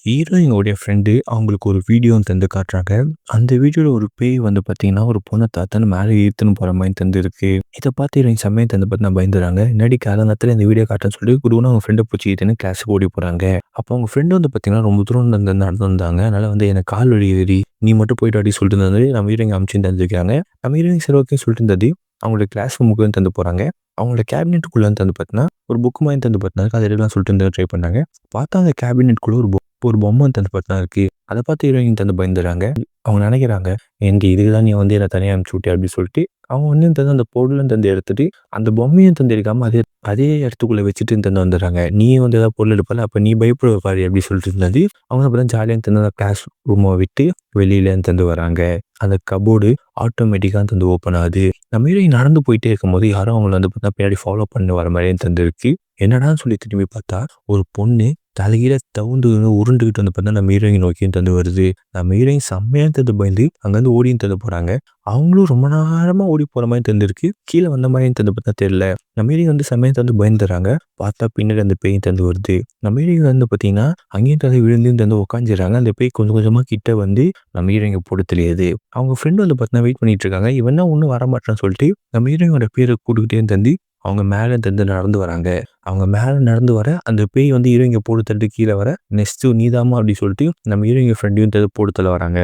ஹீரோயினுடைய friend அவங்களுக்கு ஒரு video தந்து காட்டுறாங்க. அந்த வீடியோல ஒரு பேய் வந்து பார்த்தீங்கன்னா, ஒரு பொண்ண தாத்தான்னு மேல இழுத்துன்னு போற மாரி தந்திருக்கு. இத பார்த்து ஹீரோயின் செம்மையா தந்து பார்த்தீங்கன்னா பயந்துறாங்க. என்னாடி காலங்காத்தால இந்த வீடியோ காட்டுறேன்னு சொல்லி குடுகுடுன்னு அவங்க ஃப்ரெண்ட புடிச்சு இழுத்துன்னு கிளாஸுக்கு ஓடி போறாங்க. அப்போ அவங்க ஃப்ரெண்ட் வந்து பார்த்தீங்கன்னா, ரொம்ப தூரம் நடந்து வந்தாங்க. அதனால வந்து எனக்கு கால் வலிக்குதுடி, நீ மட்டும் போயிட்டு வாடி சொல்லிட்டு இருந்தது நம்ம ஹீரோயின் அனுப்பிச்சு தந்துருக்காங்க. நம்ம ஹீரோயின் சரி ஓகேன்னு சொல்லிட்டு இருந்தது. அவங்களோட கிளாஸ் ரூமுக்கு வந்து தந்து போறாங்க. அவங்களோட கேபினெட்டுக்குள்ள வந்து தந்து பார்த்தீங்கன்னா, ஒரு புக் மாரி தந்து பார்த்தீங்கன்னா, அத எடுக்கலாம் சொல்லிட்டு வந்து ட்ரை பண்ணாங்க. பார்த்தா அந்த கேபினெட்குள்ள ஒரு பொம்மை தந்து பார்த்தா இருக்கு. அத பார்த்து ஹீரோயின் தந்து பயந்துறாங்க. அவங்க நெனைக்கிறாங்க, "ஏன்டி இதுக்கு தான் நீ வந்து என்ன தனியா அனுப்பிச்சு விட்டியா?" அப்படின்னு சொல்லிட்டு, அவங்க வந்து தந்து அந்த பொருளும் தந்து எடுத்துட்டு, அந்த பொம்மையும் தந்து எடுக்காம அதே அதே இடத்துக்குள்ள வச்சுட்டு தந்து வந்துடுறாங்க. "நீ வந்து ஏதாவது பொருள் எடுப்பல்ல, அப்ப நீ பயப்படுவ பாரு" அப்படி சொல்லிட்டு இருந்தது. அவங்க அப்பதான் ஜாலியா தந்து அந்த கிளாஸ் ரூம விட்டு வெளியில தந்து வராங்க. அந்த கப்போர்டு ஆட்டோமேட்டிக்கா தந்து ஓப்பன் ஆகுது. நம்ம ஹீரோயின் நடந்து போயிட்டே இருக்கும்போது, யாரோ அவங்கள வந்து பார்த்தா பின்னாடி ஃபாலோ பண்ணி வர மாரியே தந்திருக்கு. என்னடான்னு சொல்லி திரும்பி பார்த்தா, ஒரு பொண்ணு தலைகீழ தவுந்து உருண்டுகிட்டு வந்து பார்த்தா நம்ம ஹீரோயின் நோக்கி தந்து வருது. நம்ம ஹீரோயின் செம்மையா தந்து பயந்து அங்கேருந்து ஓடியும் தந்து போறாங்க. அவங்களும் ரொம்ப நேரமா ஓடி போற மாரி தந்திருக்கு. கீழ வந்த மாரியும் தந்து பார்த்தா தெரியல. நம்ம ஹீரோயின் வந்து செம்மையா தந்து பயந்துறாங்க. பார்த்தா பின்னாடி அந்த பேயும் தந்து வருது. நம்ம ஹீரோயின் வந்து பார்த்தீங்கன்னா, அங்கேயும் தந்து விழுந்தும் தந்து உட்காந்துடுறாங்க. அந்த பேய் கொஞ்சம் கொஞ்சமா கிட்ட வந்து நம்ம ஹீரோயின போட்டு தெரியுது. அவங்க ஃப்ரெண்ட் வந்து பார்த்தீங்கன்னா வெயிட் பண்ணிட்டு இருக்காங்க. இவன் என்ன ஒண்ணும் வரமாட்டான்னு சொல்லிட்டு நம்ம ஹீரோயினோட பேர கூப்பிட்டுக்கிட்டே தந்து அவங்க மேல தந்து நடந்து வராங்க. அவங்க மேல நடந்து வர, அந்த பேய் வந்து ஹீரோயின போட்டு தள்ளிட்டு கீழ வர, நெக்ஸ்ட்டு நீதாம்மா அப்டி சொல்லிட்டு நம்ம ஹீரோயின் ஃப்ரெண்டையும் போட்டு தள்ள வராங்க.